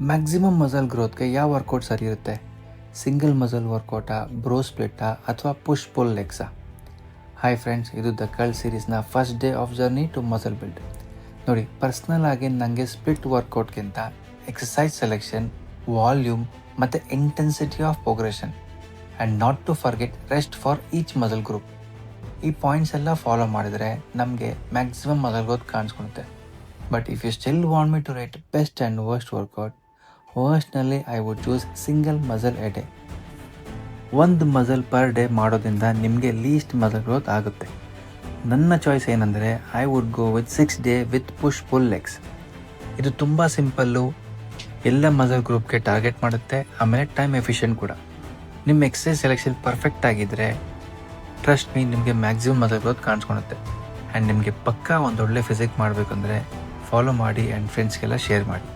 Maximum muscle ಗ್ರೋತ್ಗೆ ಯಾವ workout ಸರಿ ಇರುತ್ತೆ? ಸಿಂಗಲ್ ಮಸಲ್ ವರ್ಕೌಟಾ, ಬ್ರೋ ಸ್ಪ್ಲಿಟ್ಟಾ ಅಥವಾ ಪುಷ್ ಪುಲ್ ಲೆಗ್ಸಾ? ಹಾಯ್ ಫ್ರೆಂಡ್ಸ್, ಇದು ದ ಕರ್ಲ್ ಸೀರೀಸ್ನ first day of journey to muscle build. ನೋಡಿ, ಪರ್ಸ್ನಲ್ ಆಗಿ ನನಗೆ ಸ್ಪ್ಲಿಟ್ ವರ್ಕೌಟ್ಗಿಂತ ಎಕ್ಸಸೈಸ್ ಸೆಲೆಕ್ಷನ್, ವಾಲ್ಯೂಮ್ ಮತ್ತು intensity of progression and not to forget rest for each muscle group, ಈ ಪಾಯಿಂಟ್ಸ್ ಎಲ್ಲ ಫಾಲೋ ಮಾಡಿದರೆ ನಮಗೆ ಮ್ಯಾಕ್ಸಿಮಮ್ ಮಸಲ್ ಗ್ರೋತ್ ಕಾಣಿಸ್ಕೊಳುತ್ತೆ. But if you still want me to rate best and worst workout, ಫಸ್ಟ್ನಲ್ಲಿ I would choose single muscle a day. ಒಂದು muscle per day ಮಾಡೋದ್ರಿಂದ ನಿಮಗೆ least muscle growth ಆಗುತ್ತೆ. ನನ್ನ ಚಾಯ್ಸ್ ಏನಂದರೆ I would go with 6 day with push pull legs. ಇದು ತುಂಬ simple, ಎಲ್ಲ muscle ಗ್ರೂಪ್ಗೆ target ಮಾಡುತ್ತೆ, ಆಮೇಲೆ ಟೈಮ್ ಎಫಿಷಿಯೆಂಟ್ ಕೂಡ. ನಿಮ್ಮ ಎಕ್ಸಸೈಸ್ ಸೆಲೆಕ್ಷನ್ ಪರ್ಫೆಕ್ಟ್ ಆಗಿದ್ದರೆ ಟ್ರಸ್ಟ್ ಮೀ, ನಿಮಗೆ ಮ್ಯಾಕ್ಸಿಮಮ್ ಮಸಲ್ ಗ್ರೋತ್ ಕಾಣಿಸ್ಕೊಳುತ್ತೆ. ಆ್ಯಂಡ್ ನಿಮಗೆ ಪಕ್ಕಾ ಒಂದೊಳ್ಳೆ ಫಿಸಿಕ್ ಮಾಡಬೇಕಂದ್ರೆ ಫಾಲೋ ಮಾಡಿ ಆ್ಯಂಡ್ ಫ್ರೆಂಡ್ಸ್ಗೆಲ್ಲ ಶೇರ್ ಮಾಡಿ.